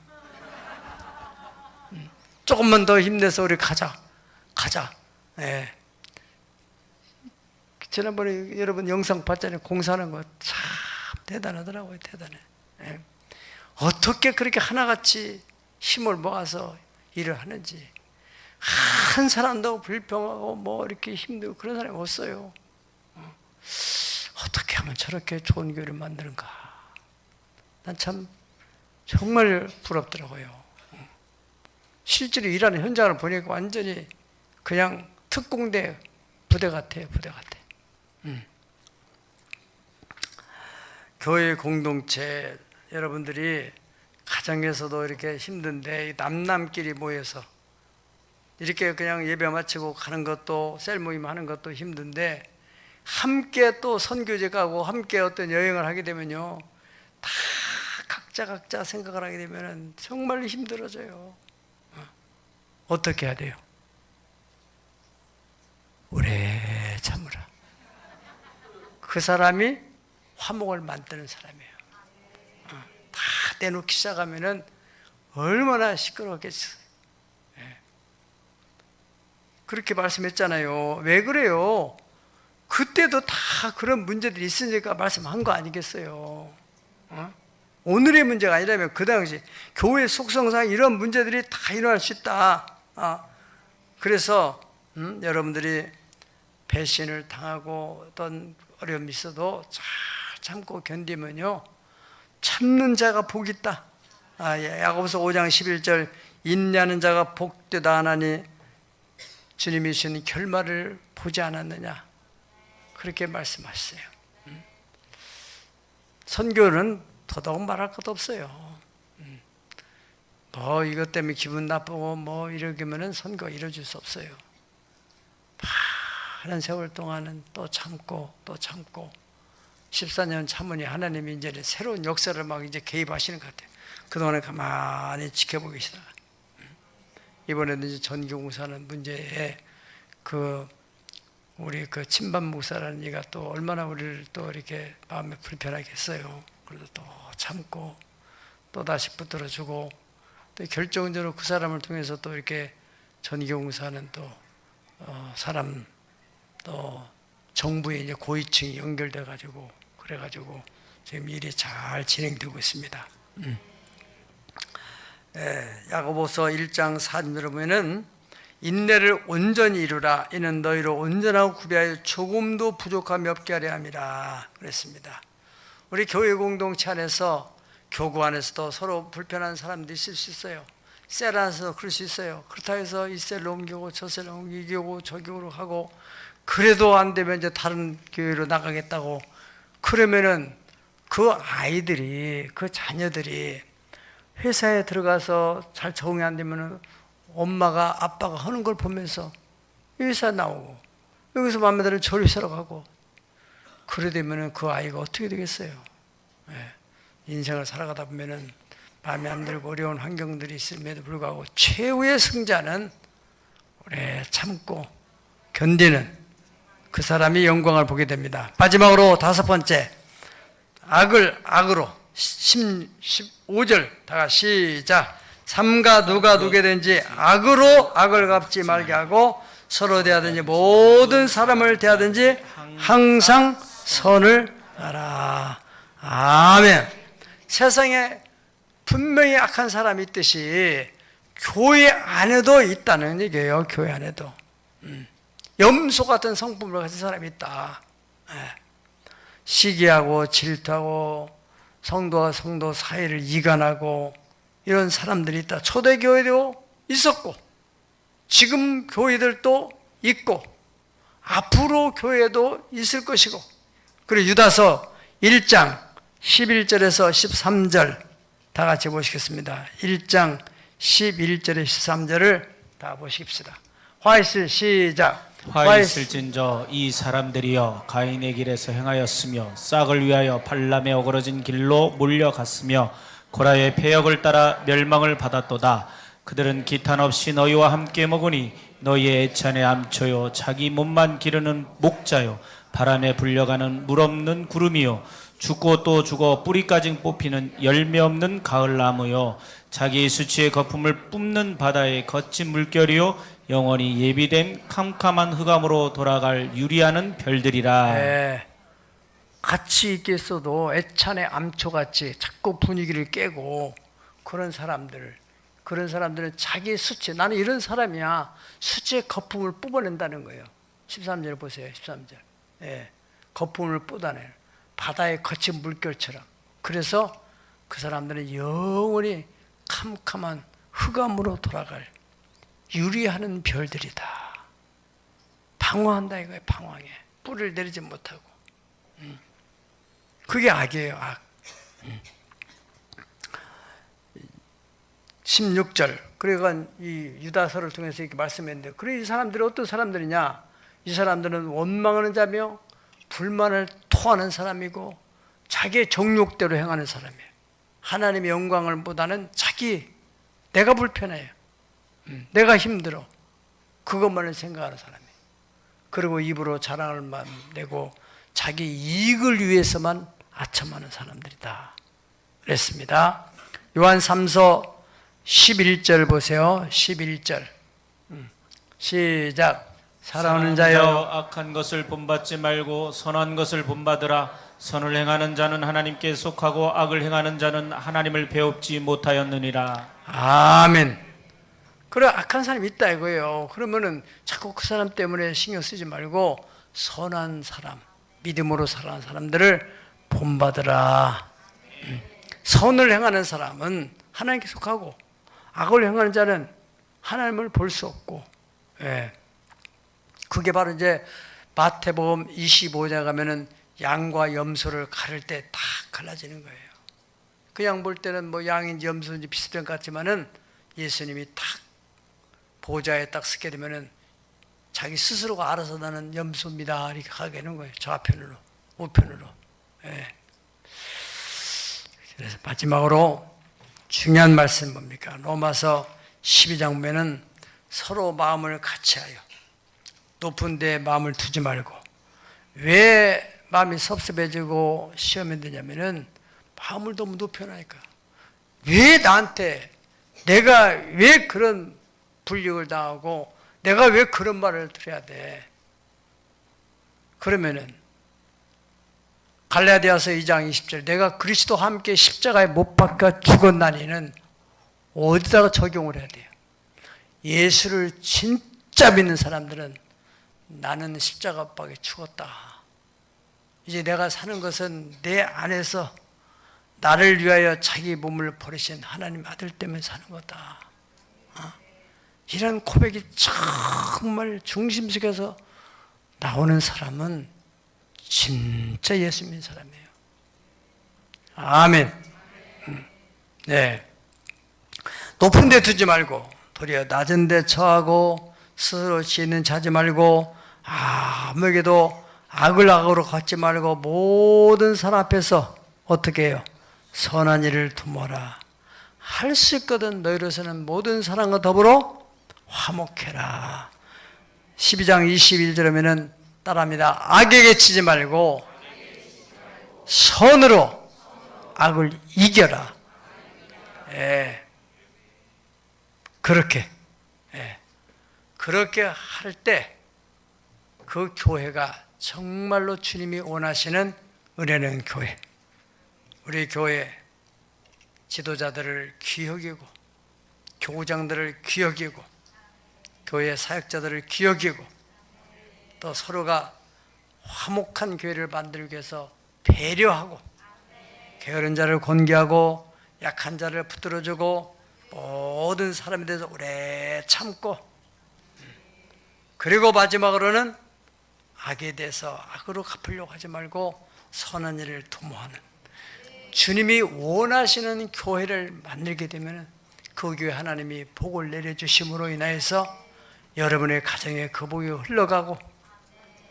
조금만 더 힘내서 우리 가자. 네. 지난번에 여러분 영상 봤잖아요. 공사하는 거 참 대단하더라고요. 대단해. 네. 어떻게 그렇게 하나같이 힘을 모아서 일을 하는지. 한 사람도 불평하고 뭐 이렇게 힘들고 그런 사람이 없어요. 어떻게 하면 저렇게 좋은 교회를 만드는가. 난 참 정말 부럽더라고요. 실제로 일하는 현장을 보니까 완전히 그냥 특공대 부대 같아요. 교회 공동체 여러분들이 가정에서도 이렇게 힘든데 남남끼리 모여서 이렇게 그냥 예배 마치고 가는 것도 셀 모임 하는 것도 힘든데 함께 또 선교제 가고 함께 어떤 여행을 하게 되면요 다 각자 생각을 하게 되면 정말 힘들어져요. 어떻게 해야 돼요? 오래 참으라. 그 사람이 화목을 만드는 사람이에요. 다 내놓기 시작하면은 얼마나 시끄럽겠어요. 그렇게 말씀했잖아요. 왜 그래요? 그때도 다 그런 문제들이 있으니까 말씀한 거 아니겠어요? 오늘의 문제가 아니라면 그 당시 교회 속성상 이런 문제들이 다 일어날 수 있다. 그래서 여러분들이 배신을 당하고 어떤 어려움이 있어도 잘 참고 견디면요 참는 자가 복이 있다. 야고보서 5장 11절 인내하는 자가 복되다 하나니 주님이 주신 결말을 보지 않았느냐 그렇게 말씀하셨어요. 선교는 더더욱 말할 것도 없어요. 뭐 이것 때문에 기분 나쁘고 뭐 이러기면은 선거 이루어질 수 없어요. 많은 세월 동안은 또 참고 14년 참으니 하나님이 이제 새로운 역사를 막 이제 개입하시는 것 같아요. 그동안에 가만히 지켜보고 계시다가 이번에는 이제 전교공사하는 문제에 우리 친반 목사라는 이가 또 얼마나 우리를 또 이렇게 마음에 불편하게 했어요. 그래도 또 참고 또 다시 붙들어주고 또 결정적으로 그 사람을 통해서 또 이렇게 전교공사는 또 사람 또 정부의 이제 고위층이 연결돼 가지고 그래가지고 지금 일이 잘 진행되고 있습니다. 야고보서 1장 4절에 보면은 인내를 온전히 이루라 이는 너희로 온전하고 구비하여 조금도 부족함이 없게 하려 함이라 그랬습니다. 우리 교회 공동체 안에서 교구 안에서도 서로 불편한 사람들이 있을 수 있어요. 셀 안에서도 그럴 수 있어요. 그렇다 해서 이 셀로 옮기고 저 셀로 옮기고 저 교회로 하고 그래도 안 되면 이제 다른 교회로 나가겠다고 그러면은 그 아이들이 그 자녀들이 회사에 들어가서 잘 적응이 안 되면은 엄마가 아빠가 하는 걸 보면서 회사 나오고 여기서 마음에 드는 조리사로 가고 그래 되면은 그 아이가 어떻게 되겠어요? 인생을 살아가다 보면은 마음에 안 들고 어려운 환경들이 있음에도 불구하고 최후의 승자는 오래 참고 견디는 그 사람이 영광을 보게 됩니다. 마지막으로 5번째 악을 악으로 15절 다 같이 시작. 삼가 누가 누게 된지 악으로 악을 갚지 말게 하고 서로 대하든지 모든 사람을 대하든지 항상 선을 하라. 아멘. 세상에 분명히 악한 사람이 있듯이 교회 안에도 있다는 얘기예요. 교회 안에도 염소 같은 성품을 가진 사람이 있다. 시기하고 질투하고 성도와 성도 사이를 이간하고 이런 사람들이 있다. 초대교회도 있었고 지금 교회들도 있고 앞으로 교회도 있을 것이고 그리고 유다서 1장 11절에서 13절 다 같이 보시겠습니다. 1장 11절에 13절을 다 보십시다. 화 있을 시작. 화 있을진저 이 사람들이여 가인의 길에서 행하였으며 싹을 위하여 발람의 어그러진 길로 몰려갔으며 고라의 패역을 따라 멸망을 받았도다. 그들은 기탄 없이 너희와 함께 먹으니 너희의 애찬의 암초요 자기 몸만 기르는 목자요 바람에 불려가는 물 없는 구름이요 죽고 또 죽어 뿌리까지 뽑히는 열매 없는 가을나무요 자기 수치의 거품을 뿜는 바다의 거친 물결이요 영원히 예비된 캄캄한 흑암으로 돌아갈 유리하는 별들이라. 네. 같이 있겠어도 애찬의 암초같이 자꾸 분위기를 깨고 그런 사람들은 자기 수치, 나는 이런 사람이야, 수치의 거품을 뽑아낸다는 거예요. 13절 보세요. 13절. 거품을 뽑아내요. 바다의 거친 물결처럼. 그래서 그 사람들은 영원히 캄캄한 흑암으로 돌아갈 유리하는 별들이다. 방황한다 이거예요. 방황해. 뿔을 내리지 못하고. 그게 악이에요. 악. 16절. 그러니까 이 유다서를 통해서 이렇게 말씀했는데, 그래 이 사람들이 어떤 사람들이냐? 이 사람들은 원망하는 자며 불만을 토하는 사람이고 자기의 정욕대로 행하는 사람이에요. 하나님의 영광을 보다는 내가 불편해요. 내가 힘들어. 그것만을 생각하는 사람이에요. 그리고 입으로 자랑을 내고 자기 이익을 위해서만 아첨하는 사람들이다. 그랬습니다. 요한 3서 11절 보세요. 11절. 시작. 사랑하는 자여 악한 것을 본받지 말고 선한 것을 본받으라. 선을 행하는 자는 하나님께 속하고 악을 행하는 자는 하나님을 배웁지 못하였느니라. 아멘. 그래 악한 사람이 있다 이거예요. 그러면은 자꾸 그 사람 때문에 신경 쓰지 말고 선한 사람, 믿음으로 살아가는 사람들을 본받으라. 선을 행하는 사람은 하나님께 속하고 악을 행하는 자는 하나님을 볼 수 없고, 예. 그게 바로 이제 마태복음 25장 가면은 양과 염소를 가를 때 딱 갈라지는 거예요. 그냥 볼 때는 뭐 양인지 염소인지 비슷한 것 같지만은 예수님이 딱 보좌에 딱 서게 되면은 자기 스스로가 알아서 나는 염소입니다 이렇게 가게 되는 거예요. 좌편으로, 우편으로. 예. 그래서 마지막으로 중요한 말씀 뭡니까? 로마서 12장 보면은 서로 마음을 같이하여 높은 데에 마음을 두지 말고. 왜 마음이 섭섭해지고 시험이 되냐면은 마음을 너무 높여놓으니까. 왜 나한테, 내가 왜 그런 불이익을 당하고 내가 왜 그런 말을 들어야 돼? 그러면은 갈라디아서 2장 20절, 내가 그리스도와 함께 십자가에 못 박혀 죽었나니는 어디다가 적용을 해야 돼요? 예수를 진짜 믿는 사람들은 나는 십자가 못 박혀 죽었다. 이제 내가 사는 것은 내 안에서 나를 위하여 자기 몸을 버리신 하나님 아들 때문에 사는 거다. 이런 고백이 정말 중심속에서 나오는 사람은 진짜 예수 믿는 사람이에요. 아멘. 네. 높은 데 두지 말고 도리어 낮은 데 처하고 스스로 지혜는 자지 말고 아무에게도 악을 악으로 갚지 말고 모든 사람 앞에서 어떻게 해요? 선한 일을 도모하라. 할 수 있거든 너희로서는 모든 사람과 더불어 화목해라. 12장 21절 하면은 따라합니다. 악에게 치지 말고 선으로 악을 이겨라. 예. 그렇게. 예. 그렇게 할 때 그 교회가 정말로 주님이 원하시는 은혜는 교회. 우리 교회 지도자들을 귀히 여기고 교우장들을 귀히 여기고 교회 사역자들을 귀히 여기고 또 서로가 화목한 교회를 만들기 위해서 배려하고 게으른 자를 권계하고 약한 자를 붙들어주고 모든 사람에 대해서 오래 참고 그리고 마지막으로는 악에 대해서 악으로 갚으려고 하지 말고 선한 일을 도모하는 주님이 원하시는 교회를 만들게 되면 그 교회 하나님이 복을 내려주심으로 인하여서 여러분의 가정에 그 복이 흘러가고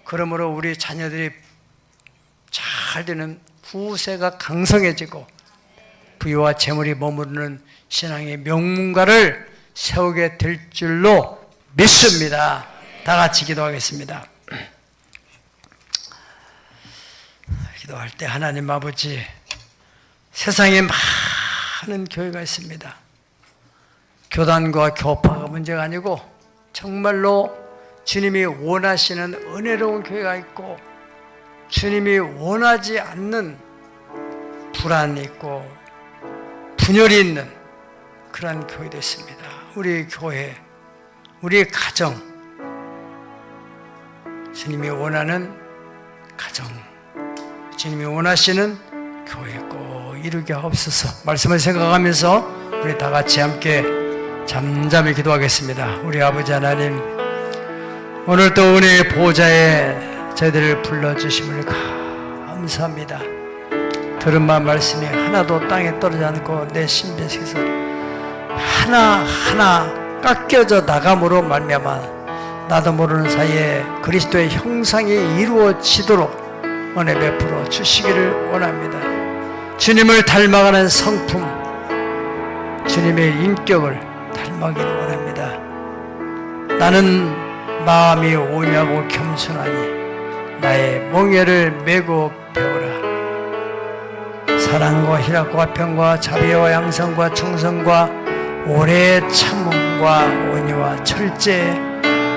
그러므로 우리 자녀들이 잘 되는 후세가 강성해지고 부유와 재물이 머무르는 신앙의 명문가를 세우게 될 줄로 믿습니다. 다 같이 기도하겠습니다. 기도할 때 하나님 아버지, 세상에 많은 교회가 있습니다. 교단과 교파가 문제가 아니고 정말로 주님이 원하시는 은혜로운 교회가 있고 주님이 원하지 않는 불안이 있고 분열이 있는 그러한 교회도 있습니다. 우리 교회, 우리 가정, 주님이 원하는 가정, 주님이 원하시는 교회 꼭 이루게 하옵소서. 말씀을 생각하면서 우리 다 같이 함께 잠잠히 기도하겠습니다. 우리 아버지 하나님, 오늘 또 은혜의 보좌에 저희들을 불러주심을 감사합니다. 들은 말씀이 하나도 땅에 떨어지지 않고 내 심장에서 하나하나 깎여져 나감으로 말미암아 나도 모르는 사이에 그리스도의 형상이 이루어지도록 은혜 베풀어 주시기를 원합니다. 주님을 닮아가는 성품, 주님의 인격을 닮아가기를 원합니다. 나는 마음이 온유하고 겸손하니 나의 멍에를 메고 배우라. 사랑과 희락과 평과 자비와 양성과 충성과 오래 참음과 온유와 철제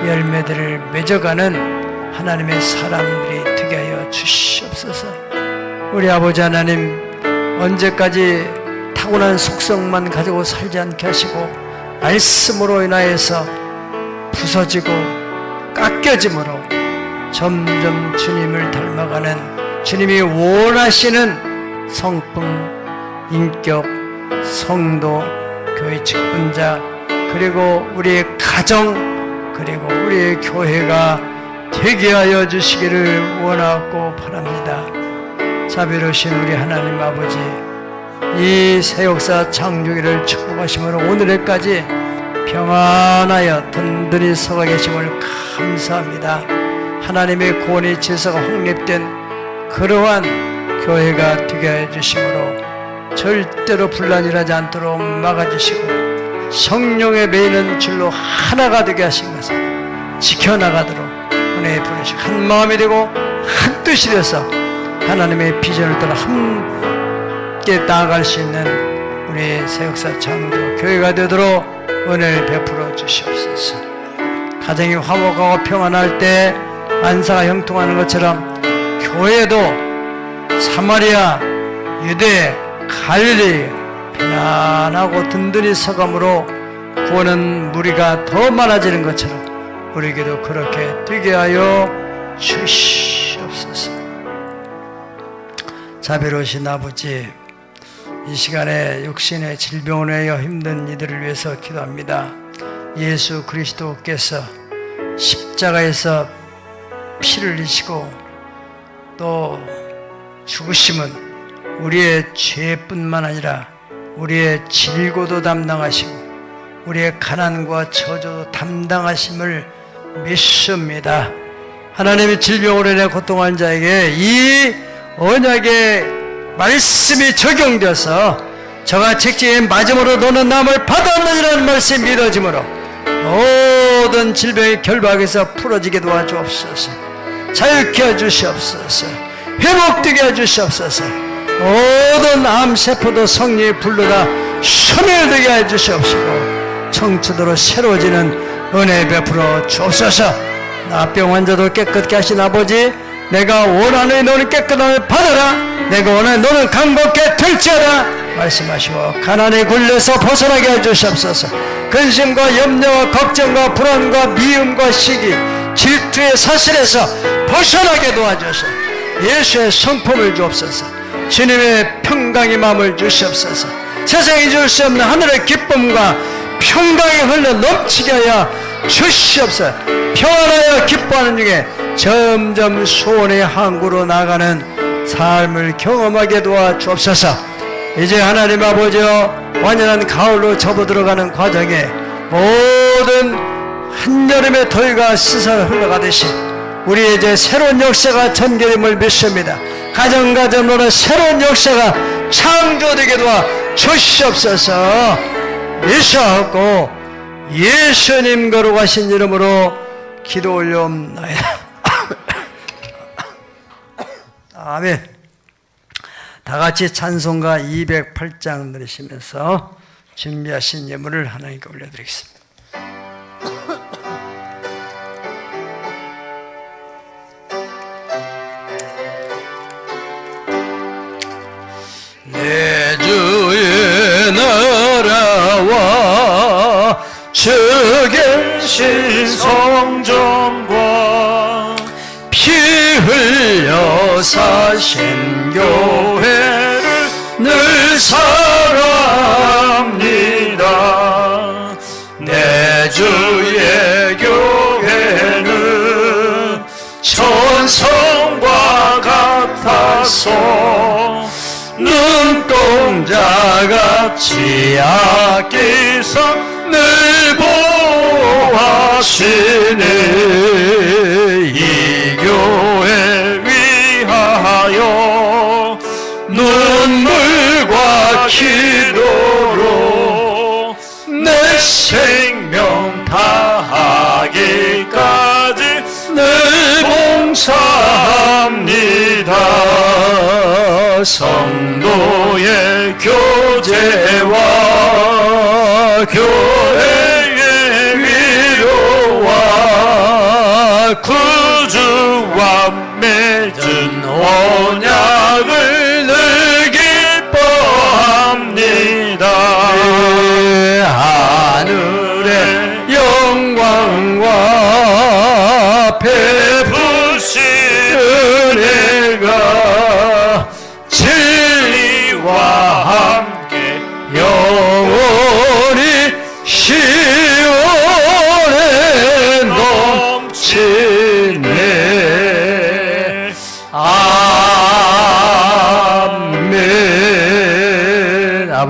열매들을 맺어가는 하나님의 사람들이 되게 하여 주시옵소서. 우리 아버지 하나님, 언제까지 타고난 속성만 가지고 살지 않게 하시고 말씀으로 인하여서 부서지고 깎여짐으로 점점 주님을 닮아가는 주님이 원하시는 성품, 인격, 성도, 교회 직분자, 그리고 우리의 가정, 그리고 우리의 교회가 되게 하여 주시기를 원하고 바랍니다. 자비로우신 우리 하나님 아버지, 이 새역사 창조기를 축복하심으로 오늘까지 평안하여 든든히 서가 계심을 감사합니다. 하나님의 구원의 질서가 확립된 그러한 교회가 되게 해 주심으로 절대로 분란이 일어나지 않도록 막아주시고 성령에 매이는 줄로 하나가 되게 하신 것을 지켜나가도록 은혜에 부르시고 한 마음이 되고 한 뜻이 되어서 하나님의 비전을 따라 함께 나아갈 수 있는 우리 새역사 창조 교회가 되도록 은혜를 베풀어 주시옵소서. 가정이 화목하고 평안할 때 만사가 형통하는 것처럼 교회도 사마리아, 유대, 갈릴리 편안하고 든든히 서감으로 구원은 무리가 더 많아지는 것처럼 우리에게도 그렇게 되게 하여 주시옵소서. 자비로우신 아버지, 이 시간에 육신의 질병을 위하여 힘든 이들을 위해서 기도합니다. 예수 그리스도께서 십자가에서 피를 흘리시고 또 죽으심은 우리의 죄뿐만 아니라 우리의 질고도 담당하시고 우리의 가난과 저주도 담당하심을 믿습니다. 하나님의 질병으로 인해 고통한 자에게 이 언약의 말씀이 적용되어서 저가 책지에 맞음으로 너는 남을 받았느니라는 말씀이 믿어짐으로 모든 질병의 결박에서 풀어지게 도와주옵소서. 자유케 해주시옵소서. 회복되게 해주시옵소서. 모든 암세포도 성령의 불로 다 소멸되게 해주시옵시고 청초도로 새로워지는 은혜 베풀어 주옵소서. 나병 환자도 깨끗게 하신 아버지, 내가 원하는 너는 깨끗함을 받아라, 내가 원하는 너는 강복해 들지어라 말씀하시고 가난에 굴려서 벗어나게 해주시옵소서. 근심과 염려와 걱정과 불안과 미움과 시기, 질투의 사슬에서 벗어나게 도와주셔서 예수의 성품을 주옵소서. 주님의 평강의 마음을 주시옵소서. 세상이 줄 수 없는 하늘의 기쁨과 평강이 흘러 넘치게 하여 주시옵소서. 평안하여 기뻐하는 중에 점점 소원의 항구로 나가는 삶을 경험하게 도와주옵소서. 이제 하나님 아버지여, 완연한 가을로 접어들어가는 과정에 모든 한여름의 더위가 씻어 흘러가듯이 우리의 이제 새로운 역사가 전개됨을 믿습니다. 가정가정으로 새로운 역사가 창조되게 도와 주시옵소서. 믿사옵고 예수님 거룩하신 이름으로 기도 올려옵나이다. 아멘. 다같이 찬송가 208장 들으시면서 준비하신 예물을 하나님께 올려드리겠습니다. 내 주의 나라와 주 계신 성전과 피 흘려 사신 교회를 늘 사랑합니다. 내 주의 교회는 천성과 같아서 눈동자같이 아끼사 늘 보호하시네. 이 교회 위하여 눈물과 기도로 내 생명 다하기까지 늘 봉사합니다. 성도의 교제와 교회의 위로와 구주와 맺은 언약을 늘 기뻐합니다. 하늘의 영광과 베푸신 은혜가 진리와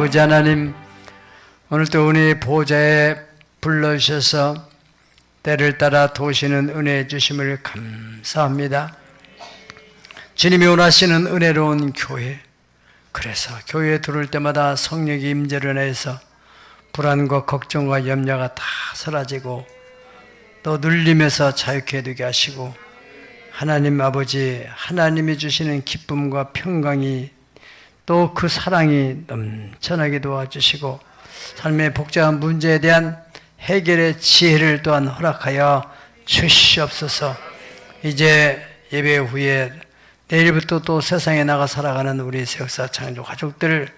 아버지 하나님, 오늘도 은혜의 보좌에 불러주셔서 때를 따라 도우시는 은혜 주심을 감사합니다. 주님이 원하시는 은혜로운 교회, 그래서 교회에 들어올 때마다 성령의 임재를 인해서 불안과 걱정과 염려가 다 사라지고 또 눌림에서 자유케 되게 하시고 하나님 아버지, 하나님이 주시는 기쁨과 평강이 또 그 사랑이 넘쳐나게 도와주시고 삶의 복잡한 문제에 대한 해결의 지혜를 또한 허락하여 주시옵소서. 이제 예배 후에 내일부터 또 세상에 나가 살아가는 우리 세역사 창조 가족들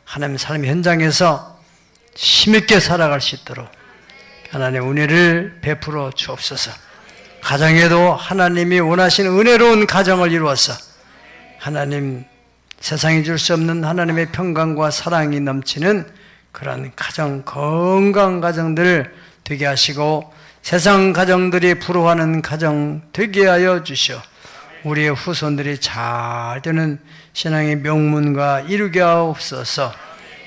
하나님 삶 현장에서 힘있게 살아갈 수 있도록 하나님의 은혜를 베풀어 주옵소서. 가정에도 하나님이 원하시는 은혜로운 가정을 이루어서 하나님 세상이 줄 수 없는 하나님의 평강과 사랑이 넘치는 그런 가정, 건강한 가정들 되게 하시고 세상 가정들이 부러워하는 가정 되게 하여 주시오. 우리의 후손들이 잘 되는 신앙의 명문과 이루게 하옵소서.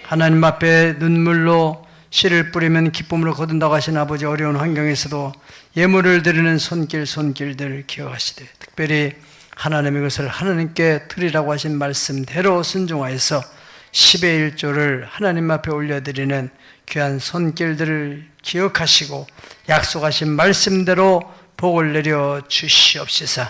하나님 앞에 눈물로 씨를 뿌리면 기쁨으로 거둔다고 하신 아버지, 어려운 환경에서도 예물을 드리는 손길들 기억하시되 특별히 하나님의 것을 하나님께 드리라고 하신 말씀대로 순종하여서 10의 1조를 하나님 앞에 올려드리는 귀한 손길들을 기억하시고 약속하신 말씀대로 복을 내려 주시옵시서.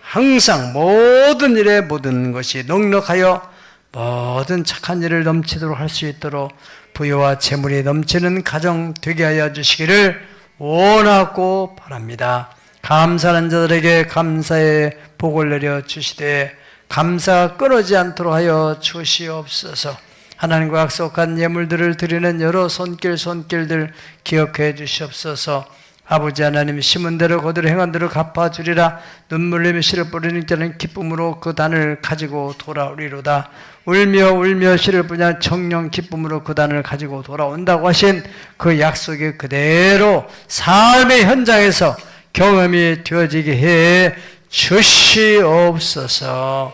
항상 모든 일에 모든 것이 넉넉하여 모든 착한 일을 넘치도록 할 수 있도록 부여와 재물이 넘치는 가정 되게 하여 주시기를 원하고 바랍니다. 감사하는 자들에게 감사의 복을 내려 주시되 감사가 끊어지지 않도록 하여 주시옵소서. 하나님과 약속한 예물들을 드리는 여러 손길들 기억해 주시옵소서. 아버지 하나님, 심은 대로 거두려 행한 대로 갚아주리라. 눈물 흘리며 씨를 뿌리는 자는 기쁨으로 그 단을 가지고 돌아오리로다. 울며 씨를 뿌리는 청령 기쁨으로 그 단을 가지고 돌아온다고 하신 그 약속이 그대로 삶의 현장에서 경험이 되어지게 해 주시옵소서.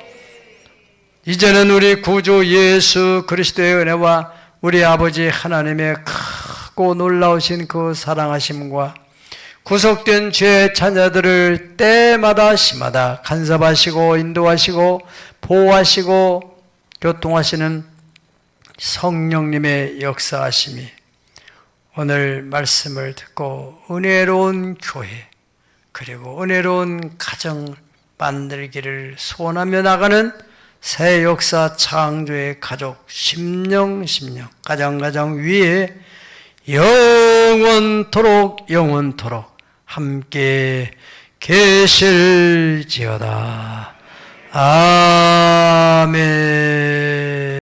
이제는 우리 구주 예수 그리스도의 은혜와 우리 아버지 하나님의 크고 놀라우신 그 사랑하심과 구속된 죄의 자녀들을 때마다 시마다 간섭하시고 인도하시고 보호하시고 교통하시는 성령님의 역사하심이 오늘 말씀을 듣고 은혜로운 교회 그리고 은혜로운 가정 만들기를 소원하며 나가는 새 역사 창조의 가족 심령 가정 위에 영원토록 함께 계실지어다. 아멘.